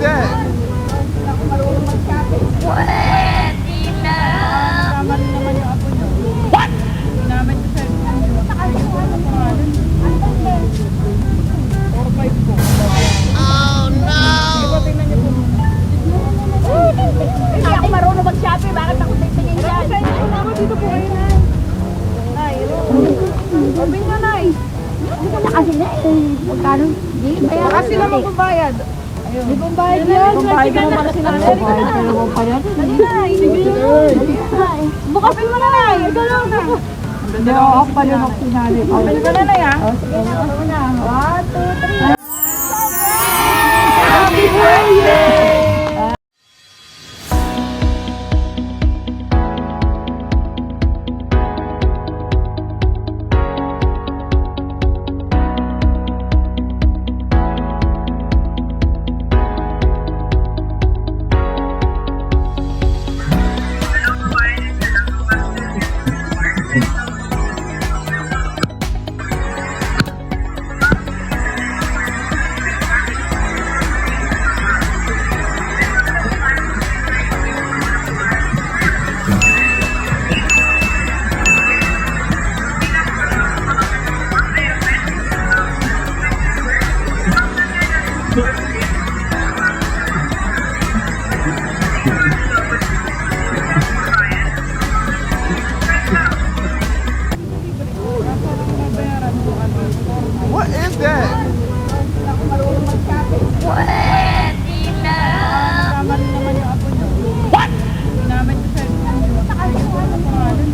that? Pwede na! Tama rin naman yung apo nyo. What? Ginamit ko sa cellphone nyo. Ano pangalan? 4-5 po. Oh no! Sige po, tingnan niyo po muna. Hindi ako marunong mag-shopping. Bakit ako titingin dyan? Tama dito po kayo na. Nay, open nyo, Nay. Kasi na magkano? Hindi, bayaran. Kasi sila magbabayad. Ayun. Di pambayad yan. Pambayad naman para si Nanay. Bayad ka naman pa yan. Dali, Nay. Bukapin mo na, Nay. Ito lang. Ganda lang ako pa rin ako sinali. Open ko na, Nay, ha? Sige na, ako na. 1, 2, 3. Happy birthday! What is that? Pwede na! Tama rin naman yung apo nyo. What? Ginamit ko sa cellphone nyo. Ano pangalan?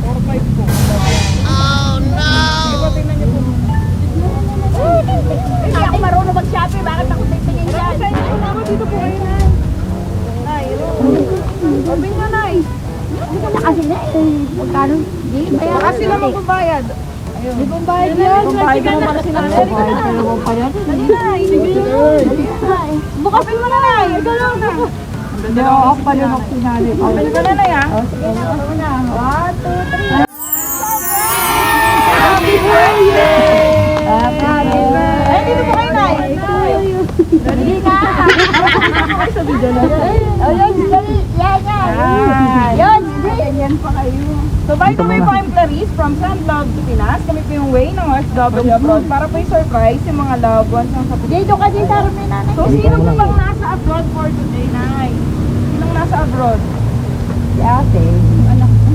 4-5 po. Oh no! Sige po, tingnan niyo po muna. Hindi ako marunong mag-shopping. Bakit ako titingin dyan? Tama dito po kayo na. Nay, open nyo, Nay. Kasi na magkano? Hindi, bayaran. Kasi sila magbabayad. Ayun. Di pambayad yan. Pambayad naman para si Nanay. Bayad ka naman pa yan. Dali, Nay. Bukapin mo na, Nay. Ito lang. Ganda lang ako pa rin ako sinali. Open ko na, Nay, ha? Sige na, ako na. 1, 2, 3. Happy birthday! Happy birthday! Ay, dito po kayo, Nay. Dito kayo. Hindi na. Ay, sa video na. Oh, yun, dali. Yan, yan. Yun, Ganyan pa kayo. So, by the way po, I'm Clarice from Sandlove to Pinas. Kami po yung way ng OFW abroad para po i-surprise yung mga loved ones ng sa dito ka din sa room ni nanay. So, sino po bang nasa abroad for today, Nay? Sinong nasa abroad? Si ate.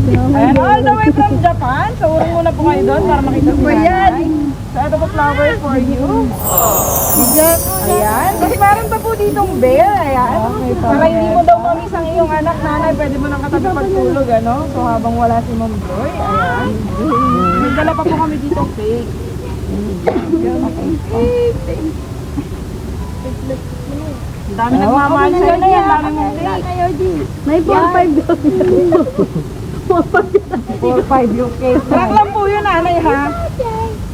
Ayan, all the way from Japan. So, urong muna po kayo doon para makita si Nanay. So, ito po flower for you. Ayan. Kasi meron pa po ditong bell. Ayan. Para hindi mo daw mamiss ang iyong anak, Nanay, pwede mo nang katabi pagtulog, ano? So, habang wala si Ma'am Joy. Ayan. May dala pa po kami dito fake. Ang dami nagmamahal sa'yo na yan. Dami mong cake. May 4-5 daw. 4-5 yung cake. Prank lang po yun, Nanay, ha?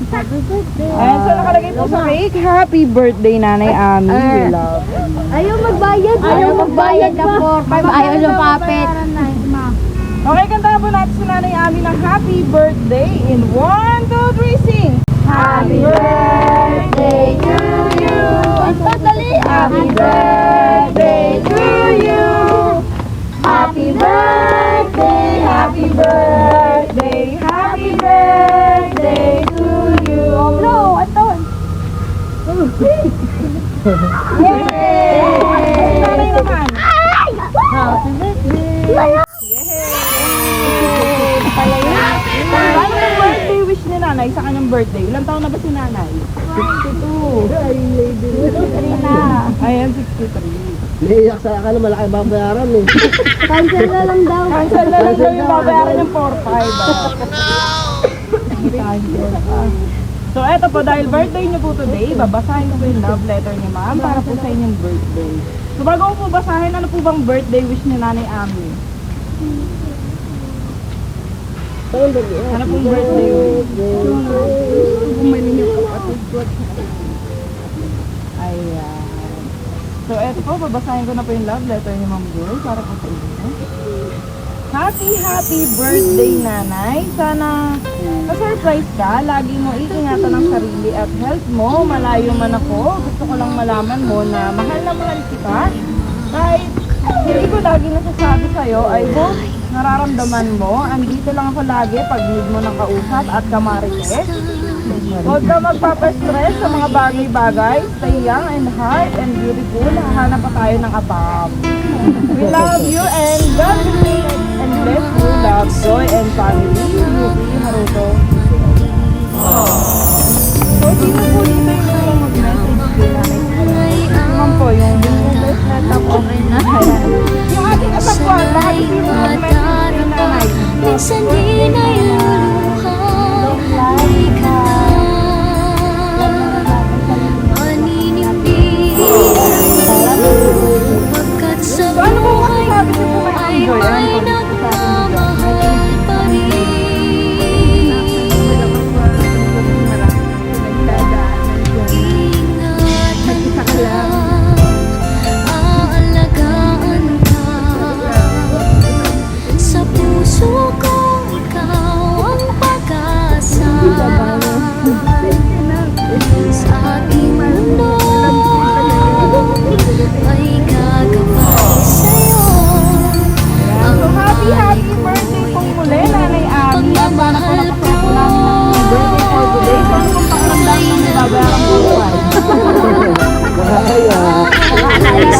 Ayan, so nakalagay po sa cake, happy birthday, Nanay Ami. We love. Ayaw magbayad. Ayaw magbayad ka 4-5. Ayaw lumapit. Okay, kantahan po natin sa Nanay Ami ng happy birthday in 1, 2, 3, sing! Happy birthday to you! Ang padali. Happy birthday to you! Happy birthday, happy birthday, happy birthday to you! No, aton. Yay! Nanay naman! Happy birthday. Paano yung birthday wish ni Nanay sa kanyang birthday? Ilang taon na ba si Nanay? 62. Ayan, 63. Naiyak sa akala malaki babayaran eh. Cancel na lang daw. Cancel na lang daw yung babayaran ng 4-5. So eto po, dahil birthday niyo po today, babasahin ko po yung love letter ni Ma'am para po sa inyong birthday. So bago ko po basahin, ano po bang birthday wish ni Nanay Ami? Ano pong birthday wish? Bumili niyo kapatid ko. Ayan. So eto po, babasahin ko na po yung love letter ni Ma'am Joy para po sa inyo. Happy birthday, Nanay. Sana ma-surprise ka. Lagi mo iingatan ang sarili at health mo. Malayo man ako, gusto ko lang malaman mo na mahal kita. Kahit hindi ko lagi nasasabi sa'yo, I hope nararamdaman mo. Andito lang ako lagi pag need mo ng kausap at kamarites. Huwag ka magpapastress sa mga bagay-bagay. Stay young and heart and beautiful. Hahanap pa tayo ng above. We love you and God bless and bless you. Love, joy, and family. Yuki Haruto. So, sino po dito yung mag-message kay nanay? Naman po, yung business na okay na. Yung ating kasapwan, baka hindi mo mag-message kay nanay. Minsan di na iluluha, di ka maninimbi. Pagkat sa buhay mo ay may nagmamahal pa rin. Ingatan ka, aalagaan ka. Sa puso ko ikaw ang pag-asa. Sa ating mundo ay gagabay sa'yo. Ang So, happy birthday pong muli, Nanay Abby. At sana po nakasaya ko lang ng birthday for today. So, ano pong pakiramdam ng nababayaran po buwan?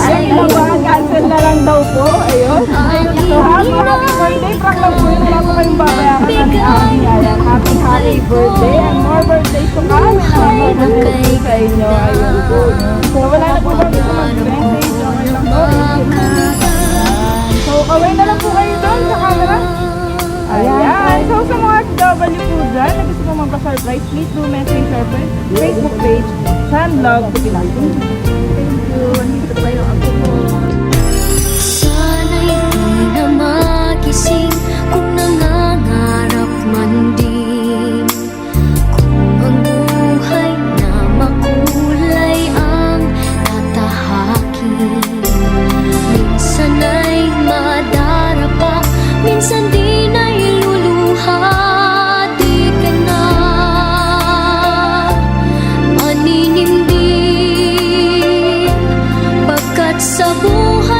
Ay, nabahan, cancel na lang daw po. Ayun. So, happy birthday. Prank lang po yun. Wala po kayong babayaran, Nanay Abby. Ayan, happy birthday. And more birthdays to come. And happy birthday sa inyo. Ayun po. So, wala na po kami sa mag-message. Okay lang po. So, kaway na lang po kayo doon sa camera. Ayan. So, sa mga FW po dyan, na gusto mo magpa-surprise, please do message our Facebook page, Sunlog Pipilang. Thank you. Andito pa yung ako mo. sana'y di na magising kung nangangarap man din. Kung ang buhay na makulay ang tatahakin. Minsan ay madarapa, minsan di na iluluha. Di ka na maninimbi, pagkat sa buhay